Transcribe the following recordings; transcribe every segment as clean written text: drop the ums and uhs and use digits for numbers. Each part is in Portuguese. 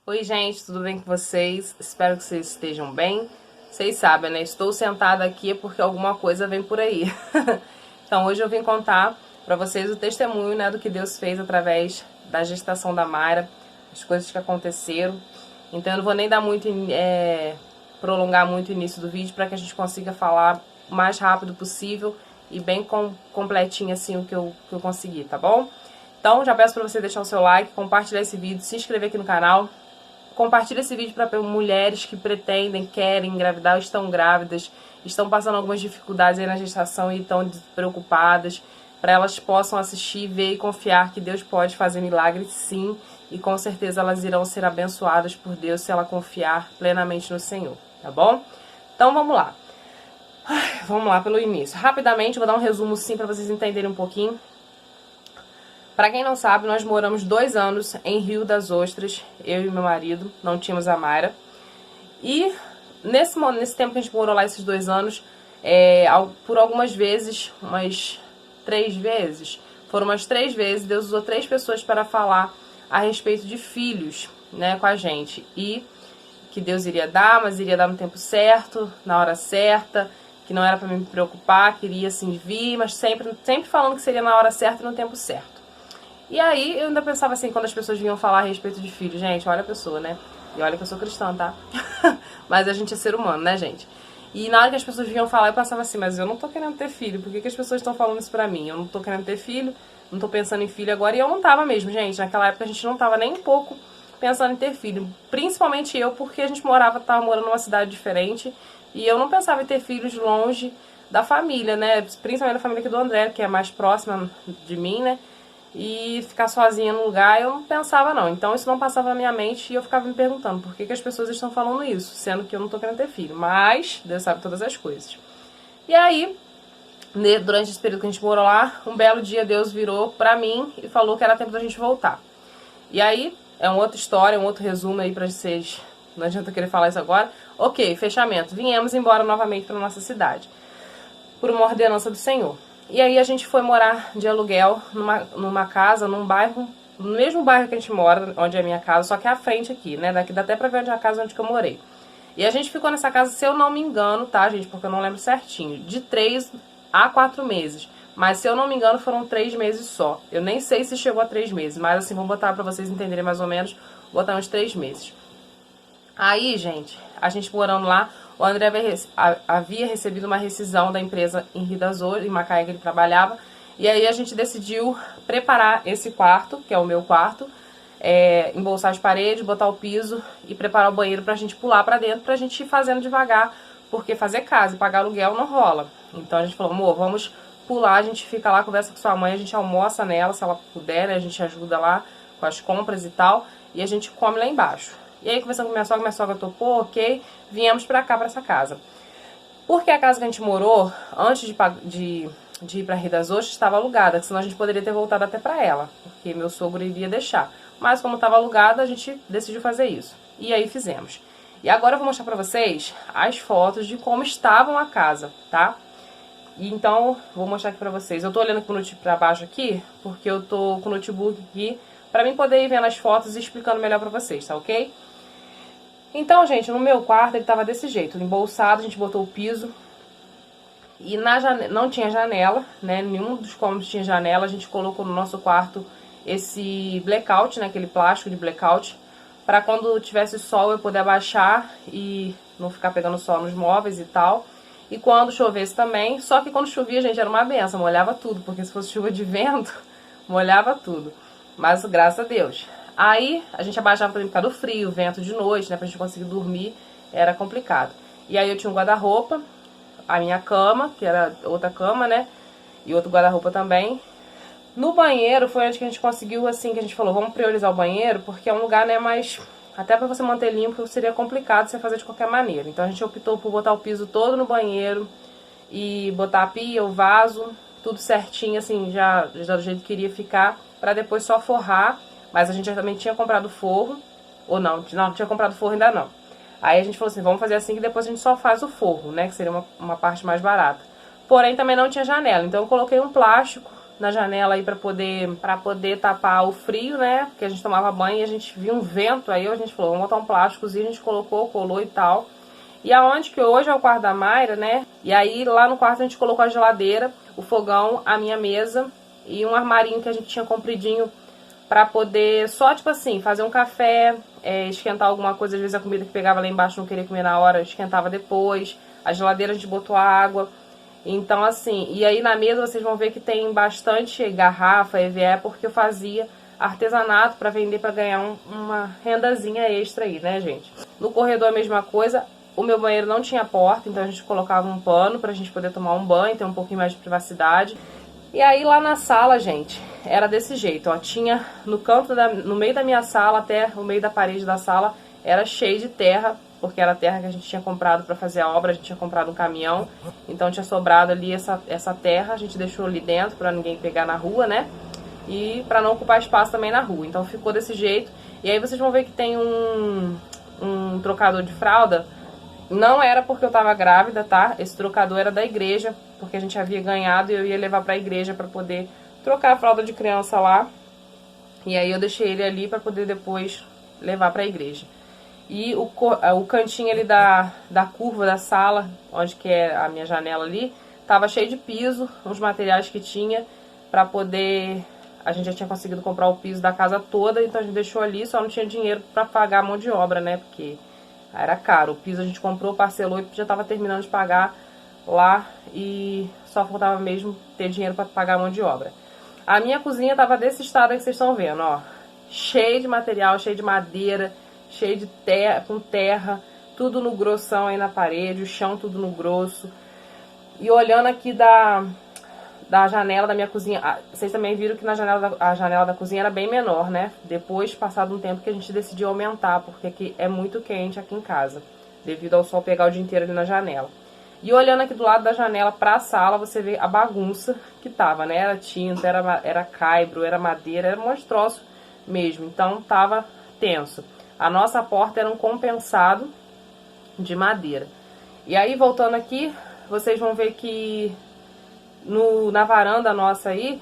Oi gente, tudo bem com vocês? Espero que vocês estejam bem. Vocês sabem, né? Estou sentada aqui porque alguma coisa vem por aí. Então hoje eu vim contar para vocês o testemunho, né, do que Deus fez através da gestação da Mayra, as coisas que aconteceram. Então eu não vou nem dar muito, prolongar muito o início do vídeo para que a gente consiga falar o mais rápido possível e bem completinho assim o que eu consegui, tá bom? Então já peço para você deixar o seu like, compartilhar esse vídeo, se inscrever aqui no canal. Compartilhe esse vídeo para mulheres que pretendem, querem engravidar, estão grávidas, estão passando algumas dificuldades aí na gestação e estão preocupadas, para elas possam assistir, ver e confiar que Deus pode fazer milagres sim, e com certeza elas irão ser abençoadas por Deus se ela confiar plenamente no Senhor, tá bom? Então vamos lá. Vamos lá pelo início. Rapidamente, vou dar um resumo sim para vocês entenderem um pouquinho. Pra quem não sabe, nós moramos 2 anos em Rio das Ostras, eu e meu marido, não tínhamos a Mayra. E nesse tempo que a gente morou lá, esses 2 anos, por algumas vezes, umas 3 vezes, foram umas 3 vezes, Deus usou 3 pessoas para falar a respeito de filhos, né, com a gente. E que Deus iria dar, mas iria dar no tempo certo, na hora certa, que não era pra me preocupar, que iria assim vir, mas sempre falando que seria na hora certa e no tempo certo. E aí, eu ainda pensava assim, quando as pessoas vinham falar a respeito de filho, gente, olha a pessoa, né? E olha que eu sou cristã, tá? Mas a gente é ser humano, né, gente? E na hora que as pessoas vinham falar, eu pensava assim, mas eu não tô querendo ter filho, por que as pessoas estão falando isso pra mim? Eu não tô querendo ter filho, não tô pensando em filho agora, e eu não tava mesmo, gente. Naquela época a gente não tava nem um pouco pensando em ter filho. Principalmente eu, porque a gente tava morando numa cidade diferente, e eu não pensava em ter filhos longe da família, né? Principalmente da família aqui do André, que é mais próxima de mim, né? E ficar sozinha no lugar, eu não pensava não. Então isso não passava na minha mente e eu ficava me perguntando por que as pessoas estão falando isso, sendo que eu não tô querendo ter filho. Mas Deus sabe todas as coisas. E aí, durante esse período que a gente morou lá, um belo dia Deus virou pra mim e falou que era tempo da gente voltar. E aí, é uma outra história, um outro resumo aí pra vocês, não adianta eu querer falar isso agora. Ok, fechamento. Viemos embora novamente pra nossa cidade, por uma ordenança do Senhor. E aí a gente foi morar de aluguel numa casa, num bairro, no mesmo bairro que a gente mora, onde é a minha casa, só que é à frente aqui, né? Daqui dá até pra ver onde é a casa onde que eu morei. E a gente ficou nessa casa, se eu não me engano, tá, gente? Porque eu não lembro certinho, de 3 a 4 meses. Mas se eu não me engano, foram 3 meses só. Eu nem sei se chegou a 3 meses, mas assim, vou botar pra vocês entenderem mais ou menos, botar uns 3 meses. Aí, gente, a gente morando lá, o André havia recebido uma rescisão da empresa em Rio das Ostras, em Macaé, que ele trabalhava. E aí a gente decidiu preparar esse quarto, que é o meu quarto, embolsar as paredes, botar o piso e preparar o banheiro pra gente pular pra dentro, pra gente ir fazendo devagar, porque fazer casa e pagar aluguel não rola. Então a gente falou, amor, vamos pular, a gente fica lá, conversa com sua mãe, a gente almoça nela, se ela puder, né, a gente ajuda lá com as compras e tal, e a gente come lá embaixo. E aí, conversando com minha sogra topou, ok, viemos pra cá, pra essa casa. Porque a casa que a gente morou, antes de ir pra Rio das Ostras, estava alugada, senão a gente poderia ter voltado até pra ela, porque meu sogro iria deixar. Mas como estava alugada, a gente decidiu fazer isso. E aí fizemos. E agora eu vou mostrar pra vocês as fotos de como estavam a casa, tá? E então, vou mostrar aqui pra vocês. Eu tô olhando pra baixo aqui, porque eu tô com o notebook aqui, pra mim poder ir vendo as fotos e explicando melhor pra vocês, tá ok? Então, gente, no meu quarto ele tava desse jeito, embolsado, a gente botou o piso. E não tinha janela, né, nenhum dos cômodos tinha janela. A gente colocou no nosso quarto esse blackout, né, aquele plástico de blackout, pra quando tivesse sol eu poder abaixar e não ficar pegando sol nos móveis e tal. E quando chovesse também, só que quando chovia, gente, era uma benção, molhava tudo, porque se fosse chuva de vento, molhava tudo. Mas graças a Deus. Aí a gente abaixava também por causa do frio, vento de noite, né, pra gente conseguir dormir, era complicado. E aí eu tinha um guarda-roupa, a minha cama, que era outra cama, né, e outro guarda-roupa também. No banheiro foi onde que a gente conseguiu, assim, que a gente falou, vamos priorizar o banheiro, porque é um lugar, né, mais... Até pra você manter limpo seria complicado você fazer de qualquer maneira. Então a gente optou por botar o piso todo no banheiro e botar a pia, o vaso, tudo certinho, assim, já do jeito que queria ficar, pra depois só forrar. Mas a gente já também tinha comprado forro, ou não tinha comprado forro ainda não. Aí a gente falou assim, vamos fazer assim que depois a gente só faz o forro, né, que seria uma parte mais barata. Porém também não tinha janela, então eu coloquei um plástico na janela aí para poder tapar o frio, né? Porque a gente tomava banho e a gente viu um vento, aí a gente falou, vamos botar um plásticozinho, a gente colocou, colou e tal. E aonde que hoje é o quarto da Mayra, né? E aí lá no quarto a gente colocou a geladeira, o fogão, a minha mesa e um armarinho que a gente tinha compridinho pra poder só, tipo assim, fazer um café, esquentar alguma coisa. Às vezes a comida que pegava lá embaixo não queria comer na hora, esquentava depois. A geladeira a gente botou a água. Então assim, e aí na mesa vocês vão ver que tem bastante garrafa, EVE, porque eu fazia artesanato pra vender, pra ganhar uma rendazinha extra aí, né, gente? No corredor a mesma coisa. O meu banheiro não tinha porta, então a gente colocava um pano pra gente poder tomar um banho, ter um pouquinho mais de privacidade. E aí lá na sala, gente, era desse jeito, ó, tinha no canto, no meio da minha sala até o meio da parede da sala, era cheio de terra, porque era a terra que a gente tinha comprado pra fazer a obra, a gente tinha comprado um caminhão, então tinha sobrado ali essa terra, a gente deixou ali dentro pra ninguém pegar na rua, né? E pra não ocupar espaço também na rua, então ficou desse jeito. E aí vocês vão ver que tem um trocador de fralda. Não era porque eu tava grávida, tá? Esse trocador era da igreja, porque a gente havia ganhado e eu ia levar pra igreja pra poder trocar a fralda de criança lá. E aí eu deixei ele ali pra poder depois levar pra igreja. E o cantinho ali da curva da sala, onde que é a minha janela ali, tava cheio de piso, os materiais que tinha pra poder... A gente já tinha conseguido comprar o piso da casa toda, então a gente deixou ali, só não tinha dinheiro pra pagar a mão de obra, né? Porque... era caro. O piso a gente comprou, parcelou e já tava terminando de pagar lá e só faltava mesmo ter dinheiro para pagar a mão de obra. A minha cozinha tava desse estado aí que vocês estão vendo, ó. Cheio de material, cheio de madeira, cheio de terra, com terra, tudo no grossão aí na parede, o chão tudo no grosso. E olhando aqui da janela da minha cozinha, vocês também viram que a janela da cozinha era bem menor, né? Depois, passado um tempo, que a gente decidiu aumentar, porque aqui é muito quente aqui em casa, devido ao sol pegar o dia inteiro ali na janela. E olhando aqui do lado da janela pra sala, você vê a bagunça que tava, né? Era tinta, era caibro, era madeira, era um monte de troço mesmo, então tava tenso. A nossa porta era um compensado de madeira. E aí, voltando aqui, vocês vão ver que na varanda nossa aí,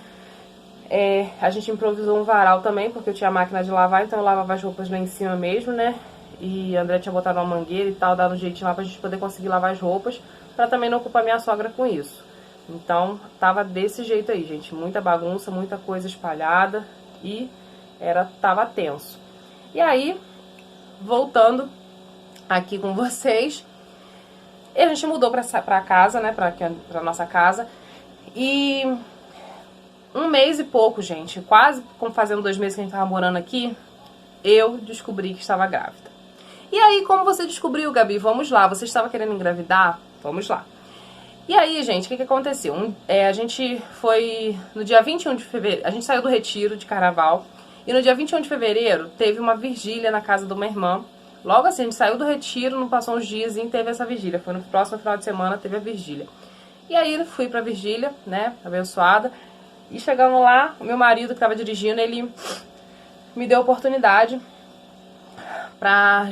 a gente improvisou um varal também, porque eu tinha máquina de lavar, então eu lavava as roupas lá em cima mesmo, né? E a André tinha botado uma mangueira e tal, dado um jeitinho lá pra gente poder conseguir lavar as roupas, pra também não ocupar minha sogra com isso. Então, tava desse jeito aí, gente. Muita bagunça, muita coisa espalhada e tava tenso. E aí, voltando aqui com vocês, a gente mudou pra casa, né? Pra nossa casa. E um mês e pouco, gente, quase como fazendo 2 meses que a gente tava morando aqui, eu descobri que estava grávida. E aí, como você descobriu, Gabi? Vamos lá, você estava querendo engravidar? Vamos lá. E aí, gente, o que aconteceu? A gente foi no dia 21 de fevereiro, a gente saiu do retiro de carnaval, e no dia 21 de fevereiro teve uma vigília na casa de uma irmã. Logo assim, a gente saiu do retiro, não passou uns dias e teve essa vigília. Foi no próximo final de semana, teve a vigília. E aí fui pra vigília, né, abençoada. E chegando lá, o meu marido que tava dirigindo, ele me deu a oportunidade pra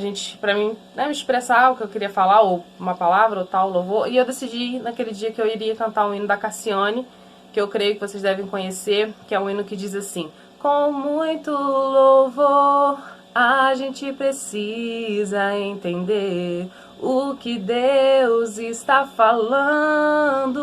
mim, né, me expressar o que eu queria falar, ou uma palavra, ou tal, louvor. E eu decidi naquele dia que eu iria cantar um hino da Cassiane, que eu creio que vocês devem conhecer, que é um hino que diz assim: com muito louvor, a gente precisa entender o que Deus está falando.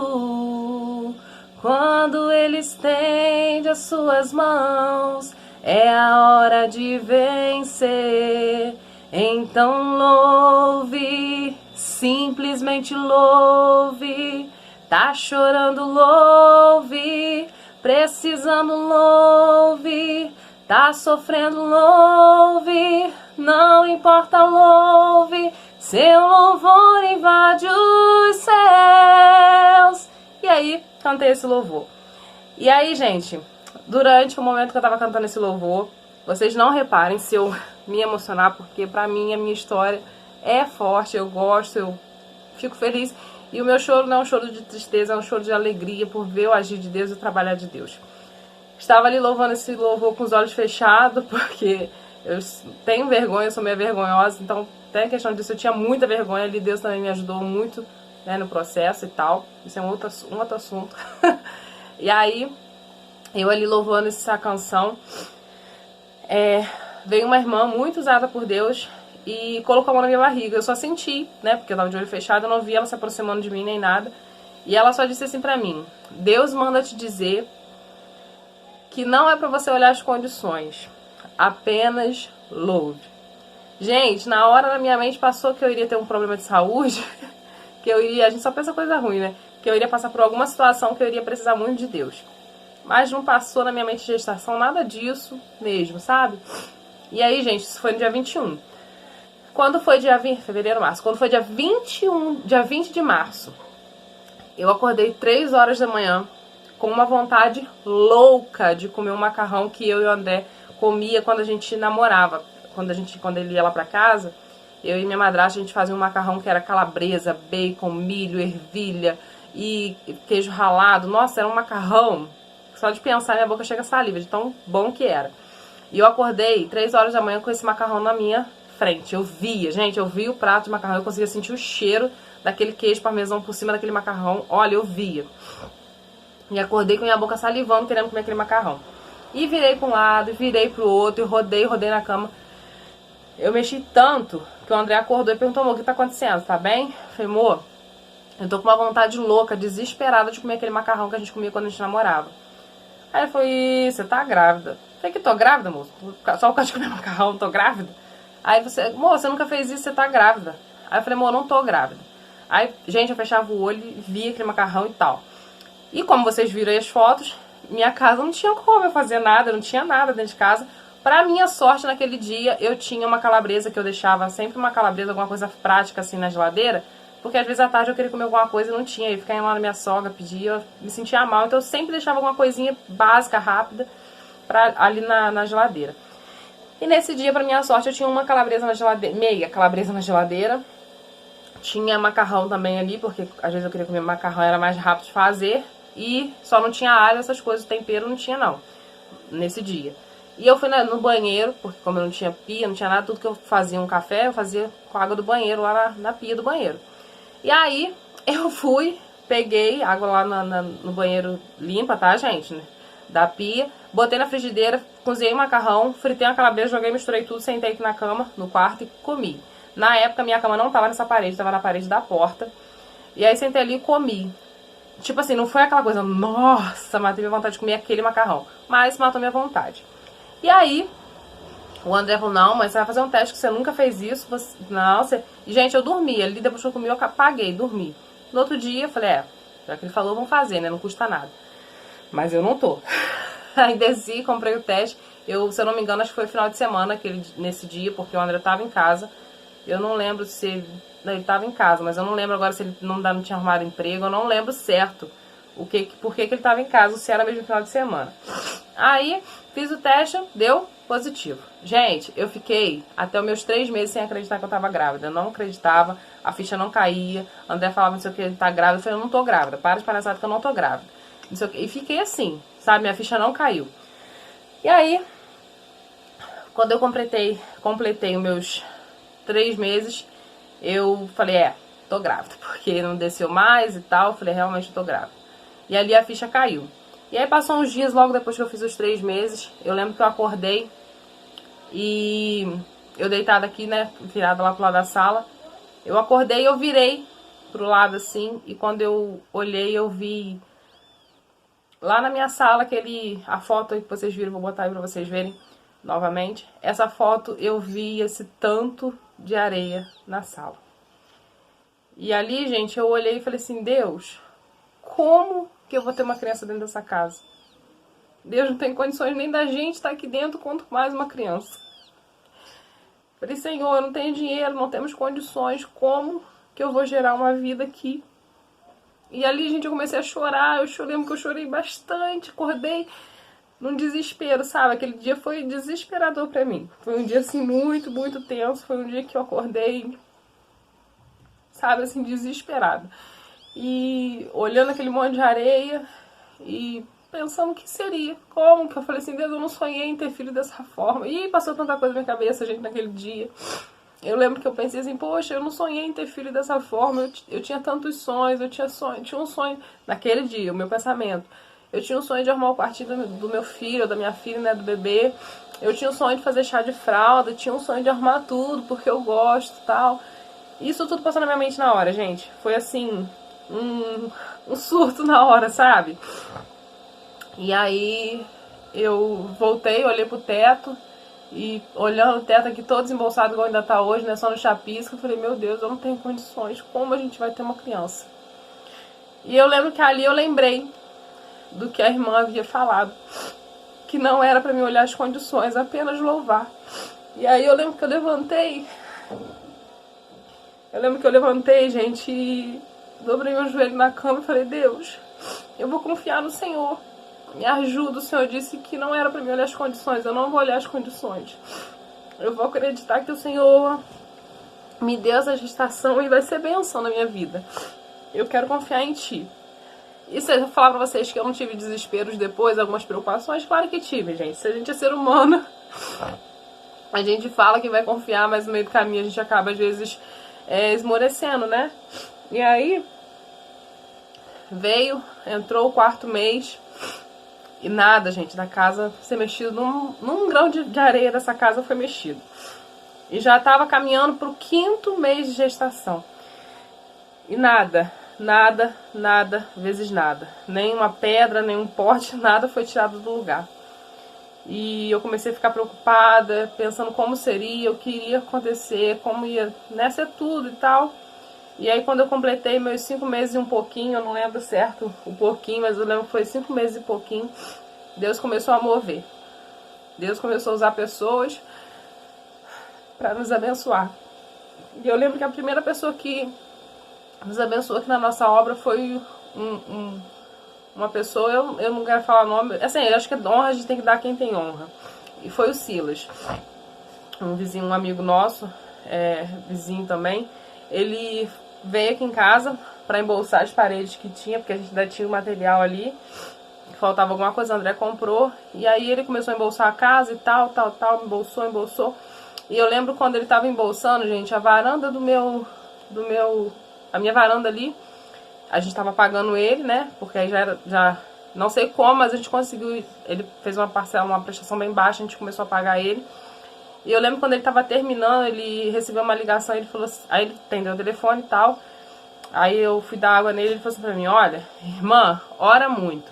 Quando Ele estende as suas mãos, é a hora de vencer. Então louve, simplesmente louve. Tá chorando, louve. Precisando, louve. Tá sofrendo, louve. Não importa, louve. Seu louvor invade os céus. E aí, cantei esse louvor. E aí, gente, durante o momento que eu tava cantando esse louvor, vocês não reparem se eu me emocionar, porque pra mim a minha história é forte, eu gosto, eu fico feliz. E o meu choro não é um choro de tristeza, é um choro de alegria por ver o agir de Deus e o trabalhar de Deus. Estava ali louvando esse louvor com os olhos fechados, porque eu tenho vergonha, eu sou meio vergonhosa, então tem a questão disso, eu tinha muita vergonha ali, Deus também me ajudou muito, né, no processo e tal. Isso é um outro assunto. E aí, Eu ali louvando essa canção, veio uma irmã muito usada por Deus e colocou a mão na minha barriga. Eu só senti, né, porque eu tava de olho fechado, eu não vi ela se aproximando de mim nem nada. E ela só disse assim pra mim: Deus manda te dizer que não é pra você olhar as condições, apenas louve. Gente, na hora na minha mente passou que eu iria ter um problema de saúde, que eu iria, a gente só pensa coisa ruim, né? Que eu iria passar por alguma situação que eu iria precisar muito de Deus. Mas não passou na minha mente de gestação nada disso mesmo, sabe? E aí, gente, isso foi no dia 21. Quando foi dia 20, fevereiro, março, quando foi dia 21, dia 20 de março, eu acordei 3 horas da manhã com uma vontade louca de comer um macarrão que eu e o André comia quando a gente namorava. Quando ele ia lá pra casa, eu e minha madrasta, a gente fazia um macarrão que era calabresa, bacon, milho, ervilha e queijo ralado. Nossa, era um macarrão, só de pensar minha boca chega a saliva, de tão bom que era. E eu acordei 3 horas da manhã com esse macarrão na minha frente. Eu via, gente, eu via o prato de macarrão, eu conseguia sentir o cheiro daquele queijo parmesão por cima daquele macarrão. Olha, eu via. E acordei com minha boca salivando, querendo comer aquele macarrão. E virei para um lado, e virei pro outro, e rodei na cama. Eu mexi tanto que o André acordou e perguntou: amor, o que tá acontecendo? Tá bem? Eu falei: amor, eu tô com uma vontade louca, desesperada de comer aquele macarrão que a gente comia quando a gente namorava. Aí ele falou: você tá grávida? Eu falei: que tô grávida, moço? Só por causa de comer macarrão, tô grávida? Aí você: amor, você nunca fez isso, você tá grávida. Aí eu falei: amor, não tô grávida. Aí, gente, eu fechava o olho e via aquele macarrão e tal. E como vocês viram aí as fotos, minha casa não tinha como eu fazer nada, não tinha nada dentro de casa. Pra minha sorte, naquele dia, eu tinha uma calabresa que eu deixava sempre uma calabresa, alguma coisa prática assim na geladeira, porque às vezes à tarde eu queria comer alguma coisa e não tinha, e ficava lá na minha sogra, pedia, eu me sentia mal, então eu sempre deixava alguma coisinha básica, rápida, ali na geladeira. E nesse dia, pra minha sorte, eu tinha uma calabresa na geladeira, meia calabresa na geladeira, tinha macarrão também ali, porque às vezes eu queria comer macarrão, era mais rápido de fazer, e só não tinha alho, essas coisas, tempero não tinha não, nesse dia. E eu fui no banheiro, porque como eu não tinha pia, não tinha nada, tudo que eu fazia um café, eu fazia com a água do banheiro, lá na pia do banheiro. E aí, eu fui, peguei água lá no banheiro limpa, tá, gente? Da pia, botei na frigideira, cozinhei o macarrão, fritei uma calabresa, joguei, misturei tudo, sentei aqui na cama, no quarto e comi. Na época, minha cama não tava nessa parede, tava na parede da porta. E aí, sentei ali e comi. Tipo assim, não foi aquela coisa, nossa, matei minha vontade de comer aquele macarrão. Mas matou minha vontade. E aí, o André falou: não, mas você vai fazer um teste que você nunca fez isso. Você... Não, você... Gente, eu dormi. Ali depois que eu comi, eu apaguei, dormi. No outro dia, eu falei: já que ele falou, vamos fazer, né? Não custa nada. Mas eu não tô. Aí desci, comprei o teste. Se eu não me engano, acho que foi final de semana nesse dia, porque o André tava em casa. Eu não lembro se ele tava em casa, mas eu não lembro agora se ele não tinha arrumado emprego. Eu não lembro certo por que ele tava em casa, se era mesmo final de semana. Aí, fiz o teste, deu positivo. Gente, eu fiquei até os meus 3 meses sem acreditar que eu tava grávida. Eu não acreditava, a ficha não caía. André falava, não sei o que, ele tá grávida. Eu falei: eu não tô grávida, para de palhaçada que eu não tô grávida. Não sei o que. E fiquei assim, sabe, minha ficha não caiu. E aí, quando eu completei os meus 3 meses, eu falei: tô grávida, porque não desceu mais e tal. Eu falei: realmente eu tô grávida. E ali a ficha caiu. E aí passou uns dias, logo depois que eu fiz os 3 meses, eu lembro que eu acordei e eu deitada aqui, né, virada lá pro lado da sala, eu acordei e eu virei pro lado assim, e quando eu olhei eu vi lá na minha sala a foto que vocês viram, vou botar aí pra vocês verem novamente. Essa foto eu vi esse tanto de areia na sala. E ali, gente, eu olhei e falei assim: Deus, como que eu vou ter uma criança dentro dessa casa? Deus não tem condições nem da gente estar aqui dentro, quanto mais uma criança. Falei: Senhor, eu não tenho dinheiro, não temos condições, como que eu vou gerar uma vida aqui? E ali, gente, eu comecei a chorar, lembro que eu chorei bastante, acordei num desespero, sabe? Aquele dia foi desesperador pra mim. Foi um dia, assim, muito, muito tenso, foi um dia que eu acordei, sabe, assim, desesperada. E olhando aquele monte de areia e pensando o que seria, como que eu falei assim: Deus, eu não sonhei em ter filho dessa forma. E passou tanta coisa na minha cabeça, gente, naquele dia. Eu lembro que eu pensei assim: poxa, eu não sonhei em ter filho dessa forma, eu tinha tantos sonhos, tinha um sonho naquele dia, o meu pensamento. Eu tinha um sonho de arrumar o quartinho do meu filho, ou da minha filha, né, do bebê. Eu tinha um sonho de fazer chá de fralda, eu tinha um sonho de arrumar tudo, porque eu gosto e tal. Isso tudo passou na minha mente na hora, gente. Foi assim, um surto na hora, sabe? E aí eu voltei, olhei pro teto, e olhando o teto aqui todo desembolsado igual ainda tá hoje, né, só no chapisco, eu falei, meu Deus, eu não tenho condições, como a gente vai ter uma criança? E eu lembro que ali eu lembrei do que a irmã havia falado, que não era pra mim olhar as condições, apenas louvar. E aí eu lembro que eu levantei, gente, e dobrei meu joelho na cama e falei, Deus, eu vou confiar no Senhor. Me ajuda, o Senhor disse que não era pra mim olhar as condições, eu não vou olhar as condições. Eu vou acreditar que o Senhor me deu essa gestação e vai ser bênção na minha vida. Eu quero confiar em Ti. E se eu falar pra vocês que eu não tive desesperos depois, algumas preocupações, claro que tive, gente. Se a gente é ser humano, a gente fala que vai confiar, mas no meio do caminho a gente acaba, às vezes, esmorecendo, né? E aí, entrou o 4º mês, e nada, gente, da casa ser mexido, num grão de areia dessa casa foi mexido. E já tava caminhando pro 5º mês de gestação. E nada, vezes nada. Nem uma pedra, nem um pote, nada foi tirado do lugar. E eu comecei a ficar preocupada, pensando como seria, o que iria acontecer, como ia, né, ser tudo e tal. E aí quando eu completei meus 5 meses e um pouquinho, eu não lembro certo o pouquinho, mas eu lembro que foi 5 meses e pouquinho, Deus começou a mover. Deus começou a usar pessoas para nos abençoar. E eu lembro que a primeira pessoa que nos abençoou aqui na nossa obra foi uma pessoa, eu não quero falar nome, assim, eu acho que honra a gente tem que dar quem tem honra. E foi o Silas, um vizinho, um amigo nosso, vizinho também. Ele veio aqui em casa para embolsar as paredes que tinha, porque a gente ainda tinha o material ali, faltava alguma coisa, o André comprou, e aí ele começou a embolsar a casa e tal, embolsou. E eu lembro quando ele tava embolsando, gente, a varanda a minha varanda ali, a gente tava pagando ele, né, porque aí já não sei como, mas a gente conseguiu, ele fez uma parcela, uma prestação bem baixa, a gente começou a pagar ele. E eu lembro quando ele tava terminando, ele recebeu uma ligação, ele falou assim, aí ele atendeu o telefone e tal, aí eu fui dar água nele, ele falou assim pra mim, olha, irmã, ora muito,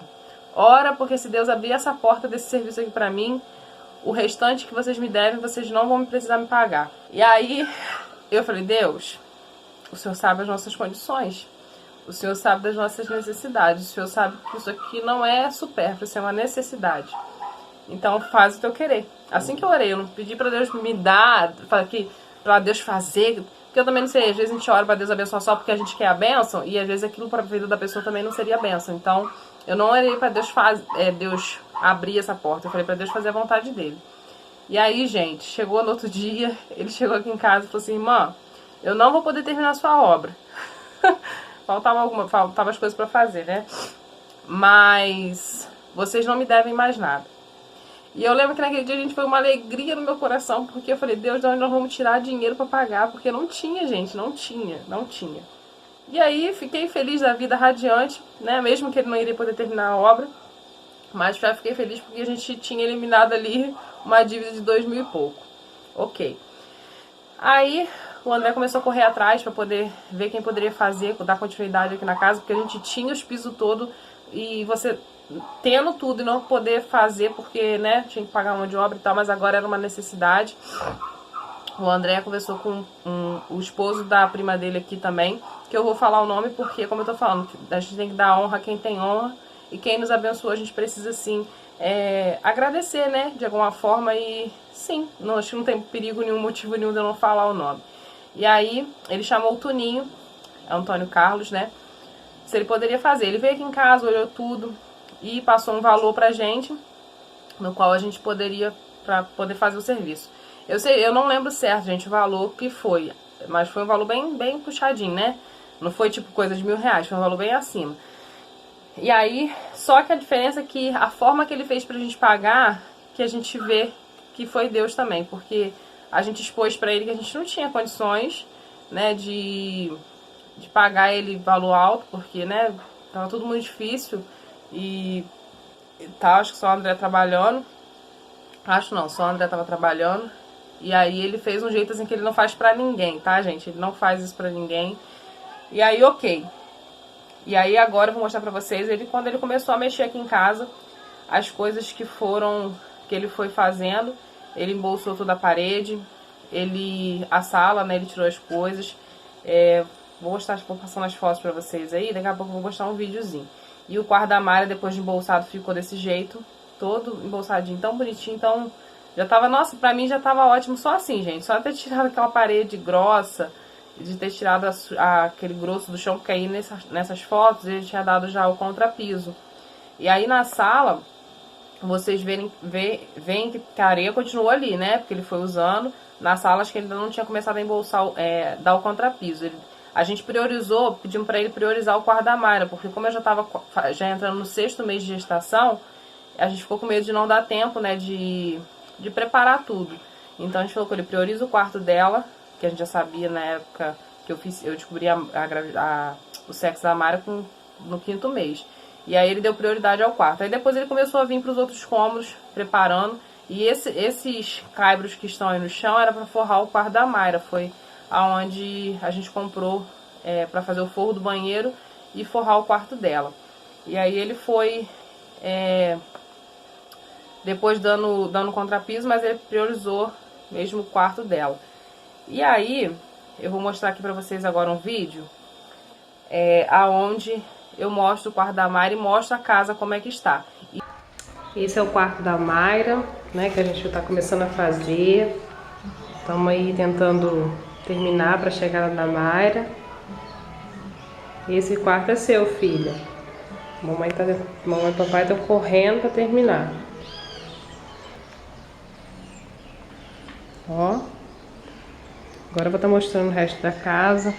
ora, porque se Deus abrir essa porta desse serviço aqui pra mim, o restante que vocês me devem, vocês não vão precisar me pagar. E aí eu falei, Deus, o Senhor sabe as nossas condições, o Senhor sabe das nossas necessidades, o Senhor sabe que isso aqui não é supérfluo, isso é uma necessidade. Então faz o teu querer. Assim que eu orei, eu não pedi pra Deus me dar, pra Deus fazer, porque eu também não sei, às vezes a gente ora pra Deus abençoar só porque a gente quer a bênção, e às vezes aquilo pra vida da pessoa também não seria a bênção. Então eu não orei pra Deus Deus abrir essa porta, eu falei pra Deus fazer a vontade dele. E aí, gente, chegou no outro dia, ele chegou aqui em casa e falou assim, irmã, eu não vou poder terminar a sua obra. Faltava as coisas pra fazer, né? Mas vocês não me devem mais nada. E eu lembro que naquele dia, gente, foi uma alegria no meu coração, porque eu falei, Deus, de onde nós vamos tirar dinheiro pra pagar? Porque não tinha, gente, não tinha. E aí, fiquei feliz da vida, radiante, né? Mesmo que ele não iria poder terminar a obra, mas já fiquei feliz porque a gente tinha eliminado ali uma dívida de 2.000 e pouco. Ok. Aí o André começou a correr atrás para poder ver quem poderia fazer, dar continuidade aqui na casa, porque a gente tinha os pisos todo e você tendo tudo e não poder fazer porque, né, tinha que pagar uma de obra e tal, mas agora era uma necessidade. O André conversou com o esposo da prima dele aqui também, que eu vou falar o nome porque, como eu tô falando, a gente tem que dar honra a quem tem honra e quem nos abençoou a gente precisa sim agradecer, né, de alguma forma. E sim, acho que não tem perigo nenhum, motivo nenhum de eu não falar o nome. E aí ele chamou o Toninho, Antônio Carlos, né, se ele poderia fazer. Ele veio aqui em casa, olhou tudo e passou um valor pra gente, no qual a gente poderia, pra poder fazer o serviço. Eu não lembro certo, gente, o valor que foi, mas foi um valor bem puxadinho, né? Não foi tipo coisa de R$1.000, foi um valor bem acima. E aí, só que a diferença é que a forma que ele fez pra gente pagar, que a gente vê que foi Deus também, porque a gente expôs pra ele que a gente não tinha condições, né, de pagar ele valor alto, porque, né, tava tudo muito difícil e tá, acho que só o André trabalhando. Acho não, só o André tava trabalhando. E aí ele fez um jeito assim que ele não faz pra ninguém, tá, gente? Ele não faz isso pra ninguém. E aí, ok. E aí agora eu vou mostrar pra vocês ele quando ele começou a mexer aqui em casa, as coisas que ele foi fazendo. Ele embolsou toda a parede, a sala, né, ele tirou as coisas. Vou passando as fotos pra vocês aí, daqui a pouco eu vou mostrar um videozinho. E o quarto da Mayra, depois de embolsado, ficou desse jeito, todo embolsadinho, tão bonitinho, então já tava, nossa, pra mim já tava ótimo só assim, gente, só ter tirado aquela parede grossa, de ter tirado aquele grosso do chão, porque aí nessas fotos ele tinha dado já o contrapiso. E aí na sala, vocês veem que a areia continuou ali, né, porque ele foi usando. Na sala, acho que ele ainda não tinha começado a embolsar, dar o contrapiso. A gente priorizou, pedimos pra ele priorizar o quarto da Mayra, porque como eu já tava já entrando no 6º mês de gestação, a gente ficou com medo de não dar tempo, né, de preparar tudo. Então a gente falou que ele prioriza o quarto dela, que a gente já sabia na época que eu descobri o sexo da Mayra no 5º mês. E aí ele deu prioridade ao quarto. Aí depois ele começou a vir para os outros cômodos, preparando. E esses caibros que estão aí no chão era para forrar o quarto da Mayra. Foi aonde a gente comprou para fazer o forro do banheiro e forrar o quarto dela. E aí ele foi depois dando contrapiso, mas ele priorizou mesmo o quarto dela. E aí eu vou mostrar aqui para vocês agora um vídeo aonde eu mostro o quarto da Mayra e mostro a casa como é que está. Esse é o quarto da Mayra, né, que a gente está começando a fazer. Estamos aí tentando terminar para a chegada da Mayra. Esse quarto é seu, filha. Mamãe e papai estão correndo para terminar. Ó. Agora eu vou estar mostrando o resto da casa,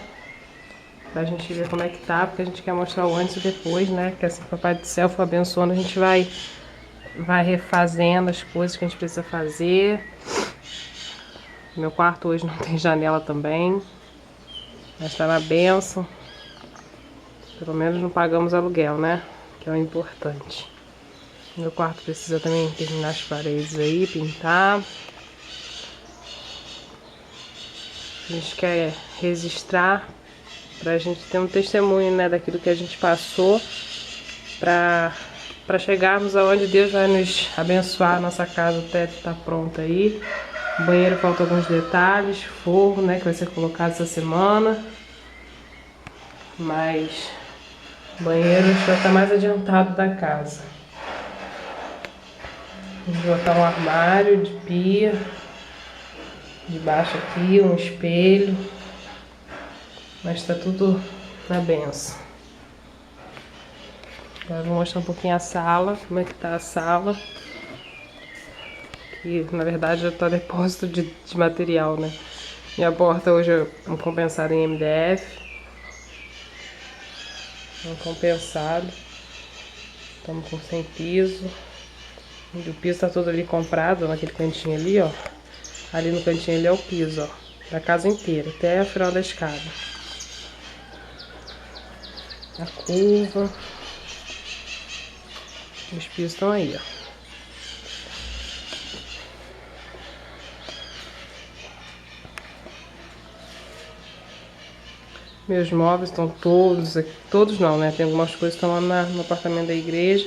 pra gente ver como é que tá, porque a gente quer mostrar o antes e depois, né? Que assim, Papai do Céu for abençoando, a gente vai refazendo as coisas que a gente precisa fazer. Meu quarto hoje não tem janela também, mas tá na bênção. Pelo menos não pagamos aluguel, né? Que é o importante. Meu quarto precisa também terminar as paredes aí, pintar. A gente quer registrar pra gente ter um testemunho, né, daquilo que a gente passou pra chegarmos aonde Deus vai nos abençoar. Nossa casa, o teto tá pronto aí. O banheiro falta alguns detalhes, forro, né, que vai ser colocado essa semana. Mas o banheiro já tá mais adiantado da casa. Vamos botar um armário de pia. Debaixo aqui, um espelho. Mas tá tudo na benção. Agora eu vou mostrar um pouquinho a sala, como é que tá a sala. Que na verdade já tá depósito de material, né? Minha porta hoje é um compensado em MDF. Um compensado. Estamos com 100 piso. E o piso tá todo ali comprado, naquele cantinho ali, ó. Ali no cantinho ali é o piso, ó. Da casa inteira, até a final da escada. A curva. Os pisos estão aí, ó. Meus móveis estão todos aqui. Todos não, né? Tem algumas coisas que estão lá no apartamento da igreja.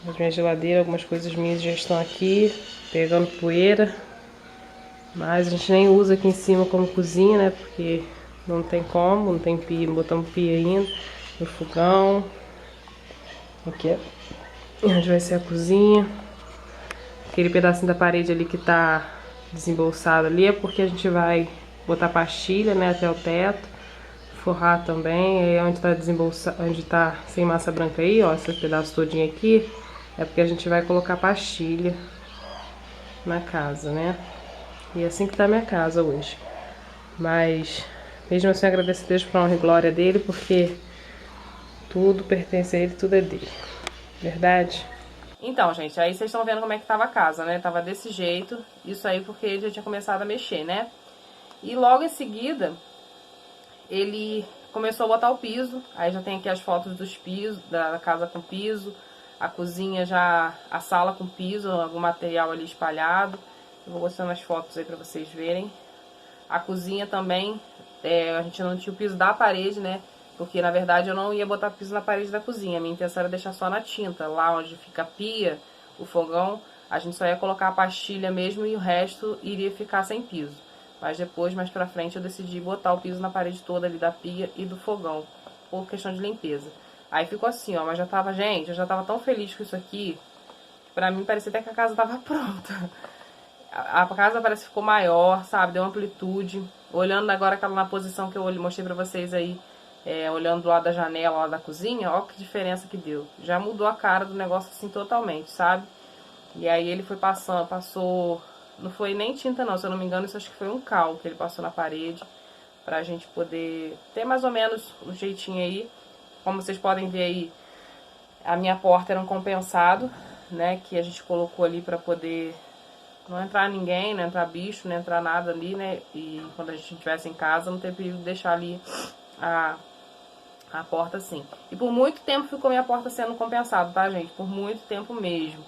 As minhas geladeiras, algumas coisas minhas já estão aqui, pegando poeira. Mas a gente nem usa aqui em cima como cozinha, né? Porque não tem como, não tem pia, botamos pia ainda. No fogão. Aqui é onde vai ser a cozinha. Aquele pedacinho da parede ali que tá desembolsado ali é porque a gente vai botar pastilha, né, até o teto. Forrar também, aí onde tá desembolsado, onde tá sem massa branca aí, ó, esse pedaço todinho aqui, é porque a gente vai colocar pastilha na casa, né? E é assim que tá a minha casa hoje. Mas, mesmo assim, agradeço a Deus por honra e glória dele, porque tudo pertence a ele, tudo é dele. Verdade? Então, gente, aí vocês estão vendo como é que tava a casa, né? Tava desse jeito, isso aí porque ele já tinha começado a mexer, né? E logo em seguida, ele começou a botar o piso. Aí já tem aqui as fotos dos pisos, da casa com piso. A cozinha já, a sala com piso, algum material ali espalhado. Eu vou mostrando as fotos aí pra vocês verem. A cozinha também, a gente não tinha o piso da parede, né? Porque na verdade eu não ia botar piso na parede da cozinha. A minha intenção era deixar só na tinta. Lá onde fica a pia, o fogão, a gente só ia colocar a pastilha mesmo e o resto iria ficar sem piso. Mas depois, mais pra frente, eu decidi botar o piso na parede toda ali da pia e do fogão, por questão de limpeza. Aí ficou assim, ó, mas já tava, gente, eu já tava tão feliz com isso aqui, que pra mim parecia até que a casa tava pronta. A casa parece que ficou maior, sabe, deu amplitude. Olhando agora aquela na posição que eu mostrei pra vocês aí, olhando do lado da janela, lá da cozinha, ó que diferença que deu. Já mudou a cara do negócio assim totalmente, sabe? E aí ele foi passou, não foi nem tinta não, se eu não me engano, isso acho que foi um cal que ele passou na parede, pra gente poder ter mais ou menos um jeitinho aí. Como vocês podem ver aí, a minha porta era um compensado, né, que a gente colocou ali pra poder não entrar ninguém, não entrar bicho, não entrar nada ali, né, e quando a gente estivesse em casa não ter perigo de deixar ali a porta assim. E por muito tempo ficou minha porta sendo compensado, tá, gente? Por muito tempo mesmo.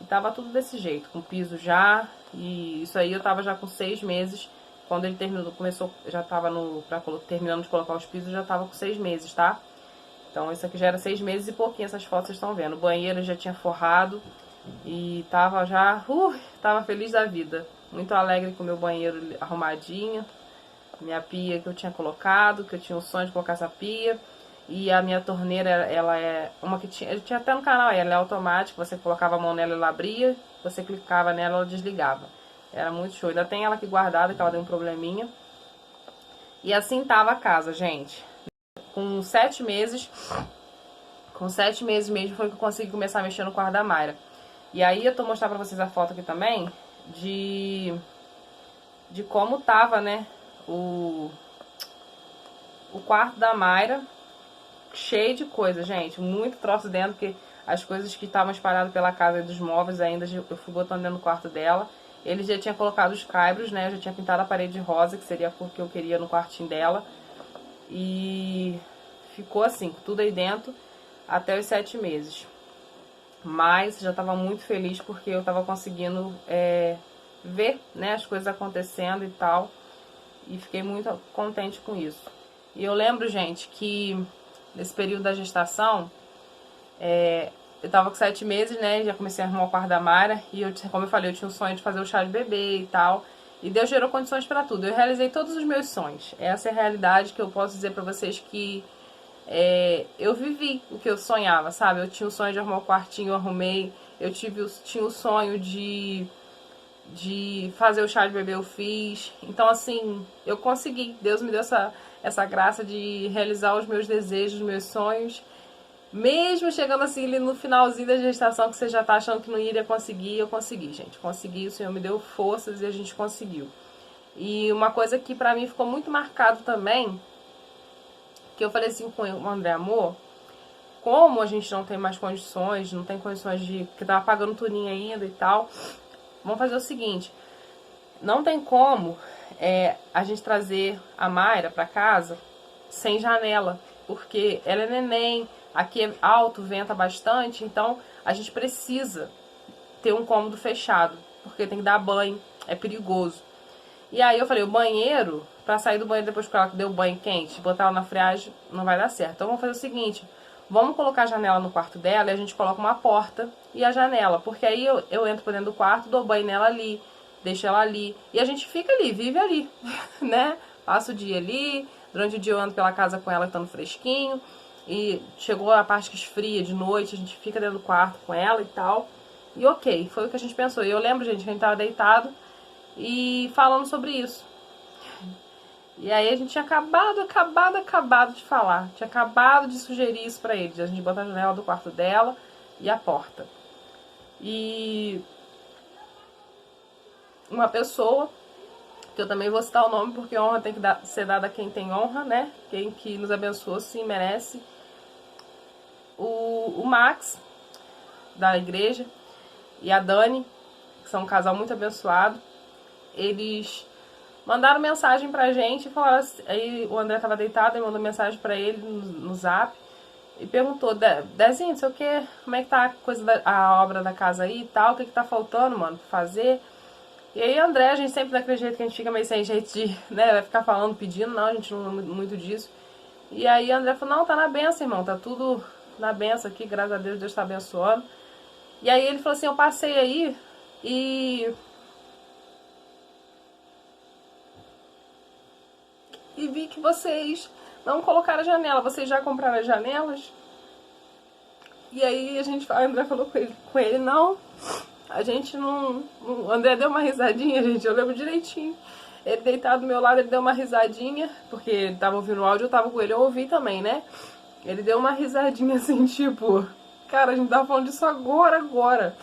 E tava tudo desse jeito, com piso já, e isso aí eu tava já com 6 meses, quando ele terminou, começou, já tava terminando de colocar os pisos, já tava com 6 meses, tá? Então isso aqui já era 6 meses e pouquinho, essas fotos vocês estão vendo. O banheiro já tinha forrado e tava já, tava feliz da vida. Muito alegre com o meu banheiro arrumadinho, minha pia que eu tinha colocado, que eu tinha o sonho de colocar essa pia. E a minha torneira, ela é uma que tinha, eu tinha até no canal, ela é automática, você colocava a mão nela e ela abria, você clicava nela, ela desligava. Era muito show. Ainda tem ela aqui guardada, que ela deu um probleminha. E assim tava a casa, gente. Com 7 meses mesmo foi que eu consegui começar a mexer no quarto da Mayra. E aí eu tô mostrando pra vocês a foto aqui também de como tava, né, o quarto da Mayra, cheio de coisa, gente, muito troço dentro, porque as coisas que estavam espalhadas pela casa e dos móveis ainda eu fui botando dentro do quarto dela. Ele já tinha colocado os caibros, né, eu já tinha pintado a parede de rosa, que seria a cor que eu queria no quartinho dela. E ficou assim, tudo aí dentro, até os 7 meses. Mas já estava muito feliz porque eu estava conseguindo ver, né, as coisas acontecendo e tal. E fiquei muito contente com isso. E eu lembro, gente, que nesse período da gestação, eu tava com 7 meses, né, já comecei a arrumar o quarto da Mayra. E eu, como eu falei, eu tinha o sonho de fazer o chá de bebê e tal. E Deus gerou condições para tudo. Eu realizei todos os meus sonhos. Essa é a realidade que eu posso dizer para vocês que eu vivi o que eu sonhava, sabe? Eu tinha o sonho de arrumar o quartinho, eu arrumei. Eu tinha o sonho de fazer o chá de bebê, eu fiz. Então, assim, eu consegui. Deus me deu essa graça de realizar os meus desejos, os meus sonhos. Mesmo chegando assim ali no finalzinho da gestação, que você já tá achando que não iria conseguir, eu consegui, gente. Consegui, o Senhor me deu forças e a gente conseguiu. E uma coisa que pra mim ficou muito marcado também, que eu falei assim com o André, amor, como a gente não tem mais condições, não tem condições de... que tava pagando turinho ainda e tal, vamos fazer o seguinte, não tem como a gente trazer a Mayra pra casa sem janela, porque ela é neném, aqui é alto, venta bastante, então a gente precisa ter um cômodo fechado, porque tem que dar banho, é perigoso. E aí eu falei, o banheiro, pra sair do banheiro depois que ela deu banho quente, botar ela na friagem, não vai dar certo. Então vamos fazer o seguinte, vamos colocar a janela no quarto dela e a gente coloca uma porta e a janela, porque aí eu entro por dentro do quarto, dou banho nela ali, deixo ela ali, e a gente fica ali, vive ali, né? Passa o dia ali, durante o dia eu ando pela casa com ela, estando fresquinho, e chegou a parte que esfria de noite, a gente fica dentro do quarto com ela e tal. E ok, foi o que a gente pensou. E eu lembro, gente, que a gente tava deitado e falando sobre isso. E aí a gente tinha acabado de falar. Tinha acabado de sugerir isso pra ele, de a gente botar a janela do quarto dela e a porta. E uma pessoa, que eu também vou citar o nome, porque honra tem que ser dada a quem tem honra, né? Quem que nos abençoou, sim, merece. O Max, da igreja, e a Dani, que são um casal muito abençoado, eles mandaram mensagem pra gente e falaram assim, aí o André tava deitado e mandou mensagem pra ele no zap e perguntou, Dezinho, não sei o que, como é que tá a coisa a obra da casa aí e tal, o que tá faltando, mano, pra fazer? E aí, André, a gente sempre daquele jeito que a gente fica meio sem jeito de, né, vai ficar falando, pedindo, não, a gente não é muito disso. E aí, André falou, não, tá na benção, irmão, tá tudo na benção aqui, graças a Deus, Deus tá abençoando. E aí ele falou assim, eu passei aí e vi que vocês não colocaram a janela, vocês já compraram as janelas? E aí a André falou com ele, não, a gente não... O André deu uma risadinha, gente, eu lembro direitinho. Ele deitado do meu lado, ele deu uma risadinha, porque ele tava ouvindo o áudio, eu tava com ele, eu ouvi também, né? Ele deu uma risadinha assim, tipo, cara, a gente tava falando disso agora.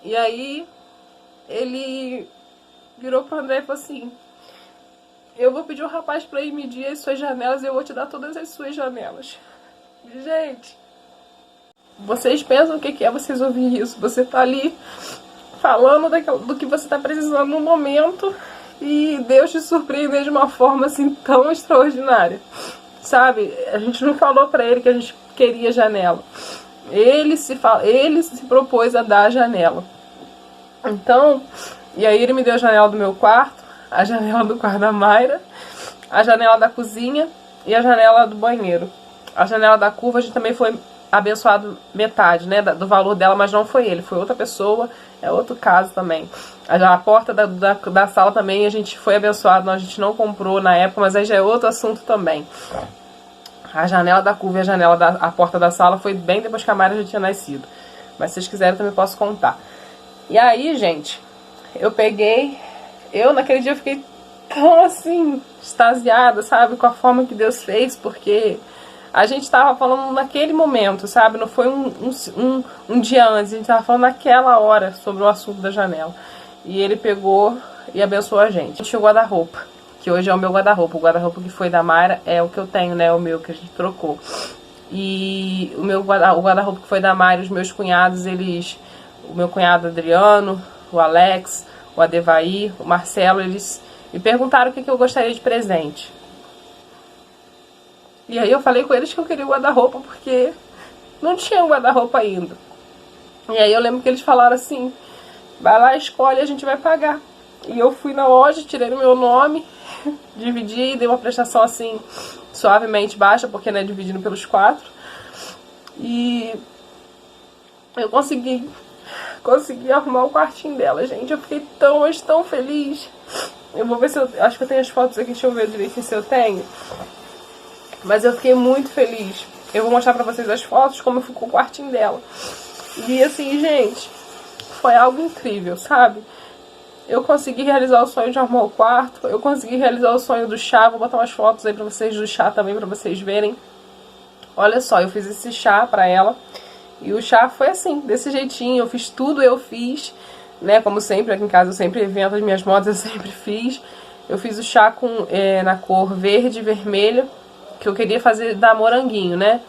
E aí, ele virou pro André e falou assim, eu vou pedir o rapaz pra ir medir as suas janelas e eu vou te dar todas as suas janelas. Gente, vocês pensam o que é vocês ouvir isso? Você tá ali falando do que você tá precisando no momento e Deus te surpreender de uma forma assim tão extraordinária. Sabe? A gente não falou pra ele que a gente queria janela. Ele se propôs a dar a janela. Então, e aí ele me deu a janela do meu quarto, a janela do quarto da Mayra, a janela da cozinha e a janela do banheiro. A janela da curva a gente também foi abençoado metade, né, do valor dela, mas não foi ele, foi outra pessoa, é outro caso também. A porta da sala também a gente foi abençoado, a gente não comprou na época, mas aí já é outro assunto também. A janela da curva e a porta da sala foi bem depois que a Mayra já tinha nascido. Mas se vocês quiserem eu também posso contar. E aí, gente, naquele dia eu fiquei tão assim, extasiada, sabe, com a forma que Deus fez, porque a gente tava falando naquele momento, sabe, não foi um dia antes, a gente tava falando naquela hora sobre o assunto da janela. E ele pegou e abençoou a gente. Tinha o guarda-roupa, que hoje é o meu guarda-roupa. O guarda-roupa que foi da Mayra é o que eu tenho, né, o meu que a gente trocou. E o guarda-roupa que foi da Mayra, os meus cunhados, o meu cunhado Adriano, o Alex, o Adevair, o Marcelo, eles me perguntaram o que eu gostaria de presente. E aí eu falei com eles que eu queria o guarda-roupa, porque não tinha um guarda-roupa ainda. E aí eu lembro que eles falaram assim, vai lá, escolhe, a gente vai pagar. E eu fui na loja, tirei o meu nome, dividi, dei uma prestação assim, suavemente baixa, porque né, dividindo pelos 4. E eu consegui arrumar o quartinho dela, gente. Eu fiquei tão feliz. Eu vou ver se acho que eu tenho as fotos aqui, deixa eu ver direitinho se eu tenho. Mas eu fiquei muito feliz. Eu vou mostrar pra vocês as fotos, como ficou o quartinho dela. E assim, gente, foi algo incrível, sabe? Eu consegui realizar o sonho de arrumar o quarto. Eu consegui realizar o sonho do chá. Vou botar umas fotos aí pra vocês do chá também, pra vocês verem. Olha só, eu fiz esse chá pra ela. E o chá foi assim, desse jeitinho. Eu fiz tudo, né? Como sempre, aqui em casa eu sempre invento as minhas modas, eu sempre fiz. Eu fiz o chá na cor verde e vermelha, que eu queria fazer da moranguinho, né?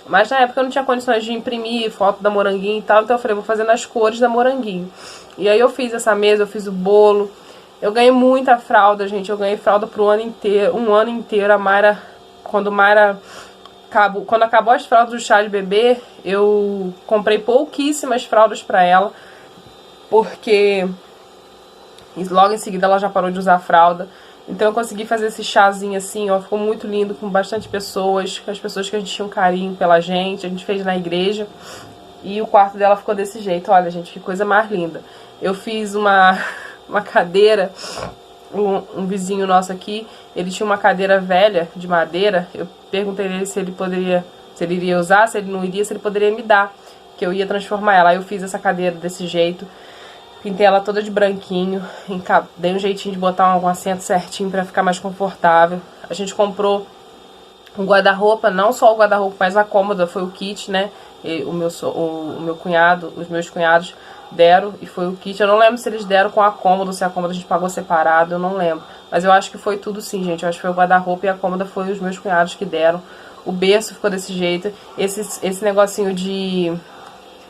Mas na época eu não tinha condições de imprimir foto da moranguinho e tal, então eu falei, vou fazer nas cores da moranguinho. E aí eu fiz essa mesa, eu fiz o bolo. Eu ganhei muita fralda, gente. Eu ganhei fralda pro ano inteiro, um ano inteiro. A Mayra, quando acabou as fraldas do chá de bebê, eu comprei pouquíssimas fraldas pra ela, porque logo em seguida ela já parou de usar fralda. Então eu consegui fazer esse chazinho assim, ó, ficou muito lindo, com bastante pessoas, com as pessoas que a gente tinha um carinho pela gente, a gente fez na igreja. E o quarto dela ficou desse jeito, olha gente, que coisa mais linda. Eu fiz uma cadeira, um vizinho nosso aqui, ele tinha uma cadeira velha, de madeira. Eu perguntei a ele se ele iria usar, se ele não iria, se ele poderia me dar, que eu ia transformar ela. Aí eu fiz essa cadeira desse jeito. Pintei ela toda de branquinho, dei um jeitinho de botar um assento certinho pra ficar mais confortável. A gente comprou um guarda-roupa, não só o guarda-roupa, mas a cômoda, foi o kit, né? E o meu cunhado, os meus cunhados deram e foi o kit. Eu não lembro se eles deram com a cômoda, se a cômoda a gente pagou separado, eu não lembro. Mas eu acho que foi tudo sim, gente. Eu acho que foi o guarda-roupa e a cômoda foi os meus cunhados que deram. O berço ficou desse jeito. Esse negocinho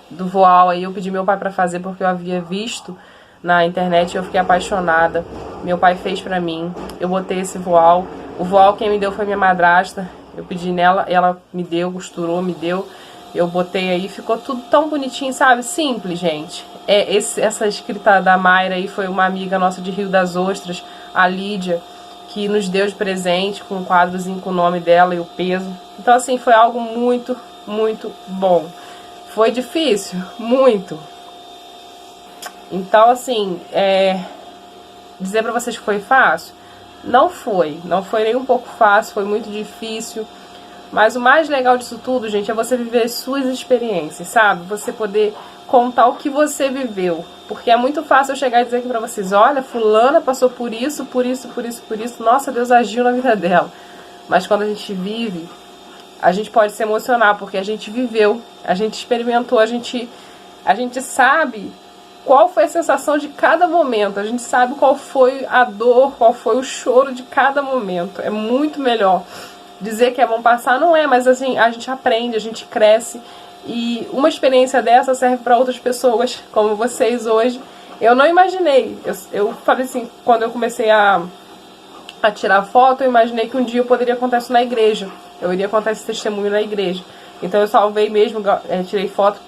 do voal aí eu pedi meu pai pra fazer porque eu havia visto na internet e eu fiquei apaixonada. Meu pai fez pra mim. Eu botei esse voal. O voal quem me deu foi minha madrasta. Eu pedi nela, ela me deu, costurou, me deu. Eu botei aí, ficou tudo tão bonitinho, sabe? Simples, gente. Essa escrita da Mayra aí foi uma amiga nossa de Rio das Ostras, a Lídia, que nos deu de presente com um quadrozinho com o nome dela e o peso. Então, assim, foi algo muito, muito bom. Foi difícil? Muito. Então, assim, dizer pra vocês que foi fácil? Não foi nem um pouco fácil, foi muito difícil. Mas o mais legal disso tudo, gente, é você viver suas experiências, sabe? Você poder contar o que você viveu. Porque é muito fácil eu chegar e dizer aqui pra vocês, olha, fulana passou por isso, por isso, por isso, por isso. Nossa, Deus agiu na vida dela. Mas quando a gente vive, a gente pode se emocionar, porque a gente viveu, a gente experimentou, a gente sabe qual foi a sensação de cada momento. A gente sabe qual foi a dor, qual foi o choro de cada momento. É muito melhor. Dizer que é bom passar não é, mas assim, a gente aprende, a gente cresce. E uma experiência dessa serve para outras pessoas, como vocês hoje. Eu não imaginei. Eu falei assim, quando eu comecei a tirar foto, eu imaginei que um dia eu poderia contar isso na igreja. Eu iria contar esse testemunho na igreja. Então eu salvei mesmo, tirei foto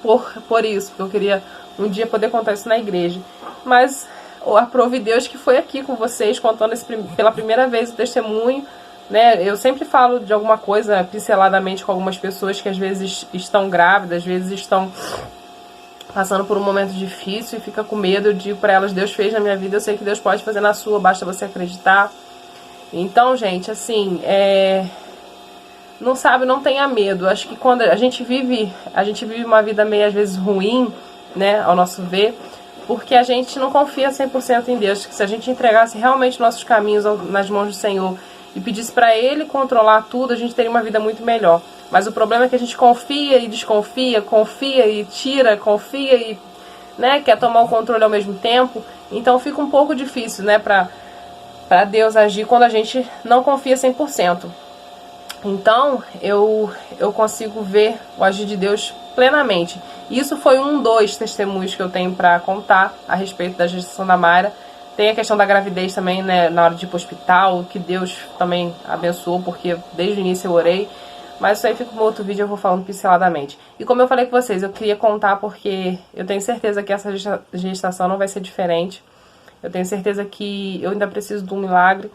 por isso, porque eu queria um dia poder contar isso na igreja. Mas aprove Deus que foi aqui com vocês, contando pela primeira vez o testemunho. Né? Eu sempre falo de alguma coisa pinceladamente com algumas pessoas que às vezes estão grávidas, às vezes estão passando por um momento difícil e fica com medo. Eu digo para elas, Deus fez na minha vida, eu sei que Deus pode fazer na sua, basta você acreditar. Então, gente, assim, não sabe, não tenha medo. Acho que quando a gente vive uma vida meio às vezes ruim, né, ao nosso ver, porque a gente não confia 100% em Deus. Que se a gente entregasse realmente nossos caminhos nas mãos do Senhor e pedisse para Ele controlar tudo, a gente teria uma vida muito melhor. Mas o problema é que a gente confia e desconfia, confia e tira, confia e, né, quer tomar o controle ao mesmo tempo. Então fica um pouco difícil, né, para Deus agir quando a gente não confia 100%. Então eu consigo ver o agir de Deus plenamente. Isso foi um dos testemunhos que eu tenho para contar a respeito da gestação da Mayra. Tem a questão da gravidez também, né, na hora de ir pro hospital, que Deus também abençoou, porque desde o início eu orei. Mas isso aí fica um outro vídeo, eu vou falando pinceladamente. E como eu falei com vocês, eu queria contar porque eu tenho certeza que essa gestação não vai ser diferente. Eu tenho certeza que eu ainda preciso de um milagre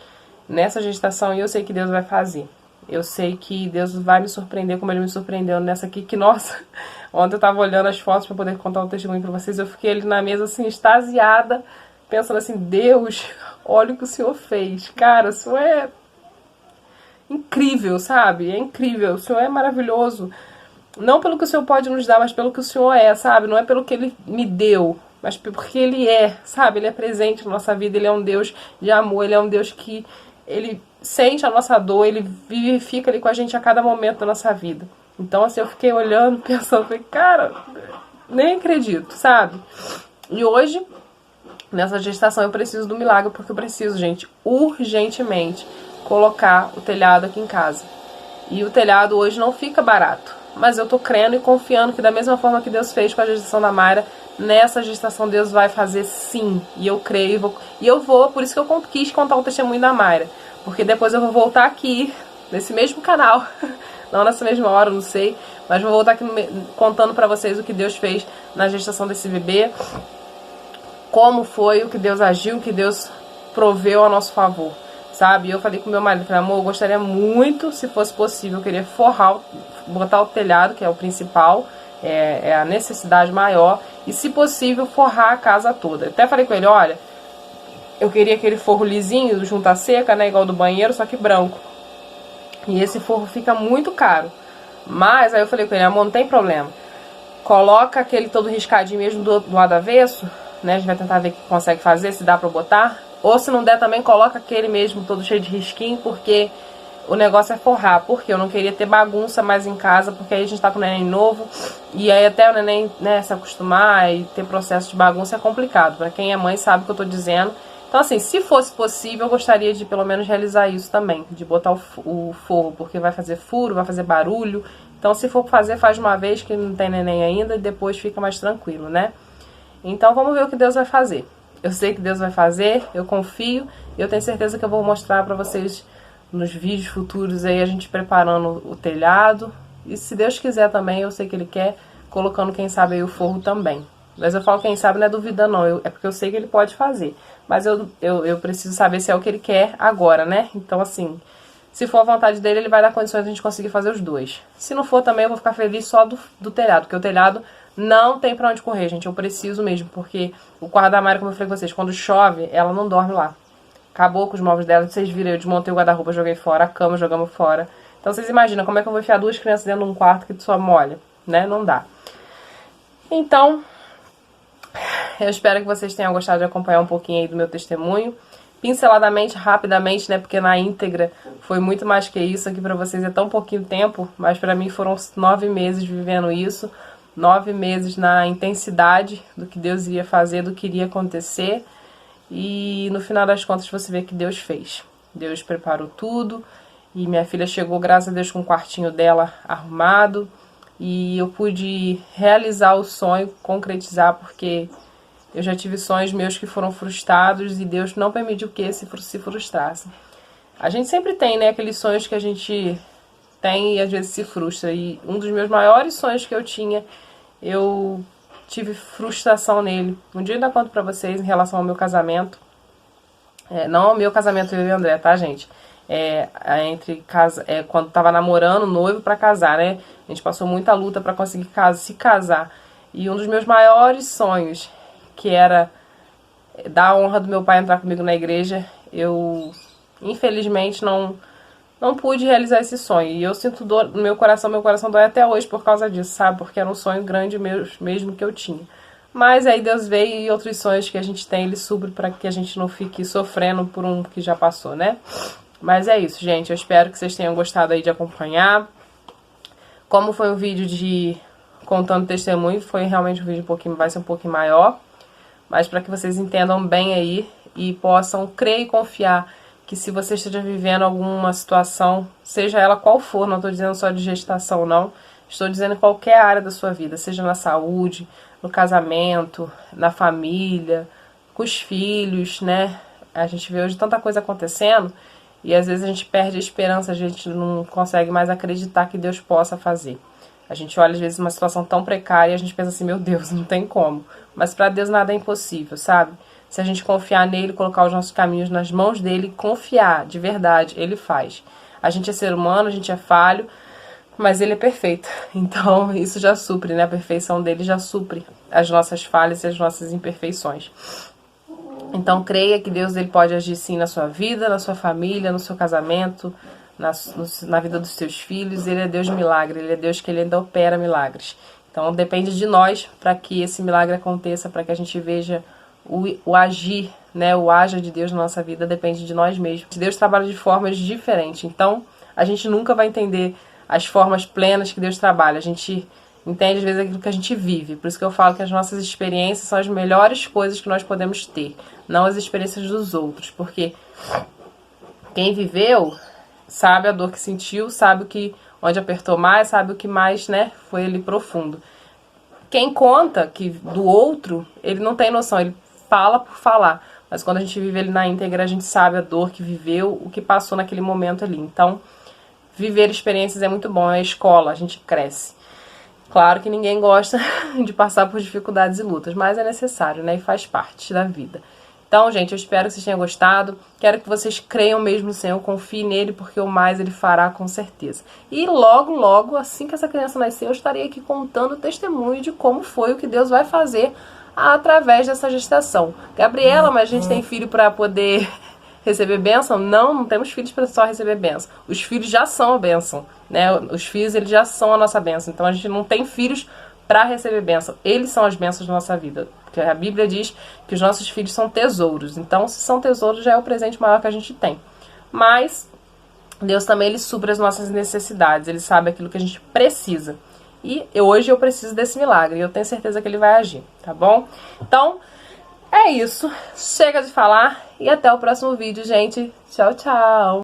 nessa gestação e eu sei que Deus vai fazer. Eu sei que Deus vai me surpreender como Ele me surpreendeu nessa aqui, que nossa, ontem eu tava olhando as fotos para poder contar o testemunho para vocês, eu fiquei ali na mesa assim, extasiada, pensando assim, Deus, olha o que o Senhor fez. Cara, o Senhor é incrível, sabe? É incrível, o Senhor é maravilhoso. Não pelo que o Senhor pode nos dar, mas pelo que o Senhor é, sabe? Não é pelo que Ele me deu, mas porque Ele é, sabe? Ele é presente na nossa vida, Ele é um Deus de amor, Ele é um Deus que Ele sente a nossa dor, Ele vivifica ali com a gente a cada momento da nossa vida. Então, assim, eu fiquei olhando, pensando, falei, cara, nem acredito, sabe? E hoje, nessa gestação, eu preciso do milagre, porque eu preciso, gente, urgentemente, colocar o telhado aqui em casa. E o telhado hoje não fica barato, mas eu tô crendo e confiando que da mesma forma que Deus fez com a gestação da Mayra, nessa gestação Deus vai fazer sim. E eu creio, por isso que eu quis contar o testemunho da Mayra. Porque depois eu vou voltar aqui, nesse mesmo canal, não nessa mesma hora, não sei, mas vou voltar aqui contando pra vocês o que Deus fez na gestação desse bebê, como foi, o que Deus agiu, o que Deus proveu a nosso favor, sabe? E eu falei com meu marido, falei, amor, eu gostaria muito, se fosse possível, eu queria botar o telhado, que é o principal, é a necessidade maior, e se possível, forrar a casa toda. Eu até falei com ele, olha, eu queria aquele forro lisinho, junta seca, né, igual do banheiro, só que branco. E esse forro fica muito caro. Mas aí eu falei com ele, amor, não tem problema. Coloca aquele todo riscadinho mesmo do lado avesso, né? A gente vai tentar ver o que consegue fazer, se dá pra botar. Ou se não der também, coloca aquele mesmo todo cheio de risquinho, porque o negócio é forrar. Porque eu não queria ter bagunça mais em casa, porque aí a gente tá com o neném novo. E aí até o neném, né, se acostumar e ter processo de bagunça é complicado. Pra quem é mãe sabe o que eu tô dizendo. Então, assim, se fosse possível, eu gostaria de pelo menos realizar isso também, de botar o forro, porque vai fazer furo, vai fazer barulho. Então, se for fazer, faz uma vez que não tem neném ainda e depois fica mais tranquilo, né? Então, vamos ver o que Deus vai fazer. Eu sei que Deus vai fazer, eu confio e eu tenho certeza que eu vou mostrar pra vocês nos vídeos futuros aí a gente preparando o telhado. E se Deus quiser também, eu sei que Ele quer, colocando quem sabe aí o forro também. Mas eu falo quem sabe não é dúvida não, é porque eu sei que Ele pode fazer. Mas eu preciso saber se é o que Ele quer agora, né? Então assim, se for a vontade dele, Ele vai dar condições de a gente conseguir fazer os dois. Se não for também, eu vou ficar feliz só do telhado, porque o telhado não tem pra onde correr, gente. Eu preciso mesmo, porque o quarto da Mari, como eu falei com vocês, quando chove, ela não dorme lá. Acabou com os móveis dela, vocês viram, eu desmontei o guarda-roupa, joguei fora, a cama jogamos fora. Então vocês imaginam como é que eu vou enfiar 2 crianças dentro de um quarto que só molha, né? Não dá. Então, eu espero que vocês tenham gostado de acompanhar um pouquinho aí do meu testemunho. Pinceladamente, rapidamente, né? Porque na íntegra foi muito mais que isso. Aqui pra vocês é tão pouquinho tempo, mas pra mim foram 9 meses vivendo isso. 9 meses na intensidade do que Deus iria fazer, do que iria acontecer. E no final das contas você vê que Deus fez. Deus preparou tudo. E minha filha chegou, graças a Deus, com o quartinho dela arrumado. E eu pude realizar o sonho, concretizar, porque eu já tive sonhos meus que foram frustrados e Deus não permitiu que esse se frustrasse. A gente sempre tem, né, aqueles sonhos que a gente tem e às vezes se frustra. E um dos meus maiores sonhos que eu tinha, eu tive frustração nele. Um dia eu ainda conto pra vocês em relação ao meu casamento. Não ao meu casamento eu e o André, tá, gente? Quando tava namorando, noivo pra casar, né? A gente passou muita luta pra conseguir se casar. E um dos meus maiores sonhos, que era dar a honra do meu pai entrar comigo na igreja, eu infelizmente não pude realizar esse sonho. E eu sinto dor no meu coração dói até hoje por causa disso, sabe? Porque era um sonho grande mesmo que eu tinha. Mas aí Deus veio e outros sonhos que a gente tem, Ele supre para que a gente não fique sofrendo por um que já passou, né? Mas é isso, gente. Eu espero que vocês tenham gostado aí de acompanhar. Como foi um vídeo de contando testemunho, foi realmente um vídeo vai ser um pouquinho maior. Mas para que vocês entendam bem aí e possam crer e confiar que se você esteja vivendo alguma situação, seja ela qual for, não estou dizendo só de gestação não, estou dizendo qualquer área da sua vida, seja na saúde, no casamento, na família, com os filhos, né? A gente vê hoje tanta coisa acontecendo e às vezes a gente perde a esperança, a gente não consegue mais acreditar que Deus possa fazer. A gente olha às vezes uma situação tão precária e a gente pensa assim, meu Deus, não tem como. Mas para Deus nada é impossível, sabe? Se a gente confiar nele, colocar os nossos caminhos nas mãos dele, confiar, de verdade, ele faz. A gente é ser humano, a gente é falho, mas ele é perfeito. Então isso já supre, né? A perfeição dele já supre as nossas falhas e as nossas imperfeições. Então creia que Deus ele pode agir sim na sua vida, na sua família, no seu casamento, na vida dos seus filhos. Ele é Deus de milagre, ele é Deus que ele ainda opera milagres. Então depende de nós para que esse milagre aconteça, para que a gente veja o agir, né, o haja de Deus na nossa vida, depende de nós mesmos. Deus trabalha de formas diferentes, então a gente nunca vai entender as formas plenas que Deus trabalha. A gente entende às vezes aquilo que a gente vive. Por isso que eu falo que as nossas experiências são as melhores coisas que nós podemos ter, não as experiências dos outros, porque quem viveu sabe a dor que sentiu, sabe o que onde apertou mais, sabe o que mais, né, foi ali profundo. Quem conta que do outro, ele não tem noção, ele fala por falar, mas quando a gente vive ele na íntegra, a gente sabe a dor que viveu, o que passou naquele momento ali. Então, viver experiências é muito bom, é a escola, a gente cresce. Claro que ninguém gosta de passar por dificuldades e lutas, mas é necessário, né, e faz parte da vida. Então, gente, eu espero que vocês tenham gostado. Quero que vocês creiam mesmo no Senhor, confiem nele, porque o mais ele fará com certeza. E logo, logo, assim que essa criança nascer, eu estarei aqui contando o testemunho de como foi o que Deus vai fazer através dessa gestação. Gabriela, mas a gente tem filho para poder receber bênção? Não, não temos filhos para só receber bênção. Os filhos já são a bênção, né? Os filhos, eles já são a nossa bênção. Então, a gente não tem filhos para receber bênção. Eles são as bênçãos da nossa vida. Porque a Bíblia diz que os nossos filhos são tesouros. Então, se são tesouros, já é o presente maior que a gente tem. Mas Deus também ele supre as nossas necessidades. Ele sabe aquilo que a gente precisa. E hoje eu preciso desse milagre. E eu tenho certeza que ele vai agir, tá bom? Então, é isso. Chega de falar. E até o próximo vídeo, gente. Tchau, tchau.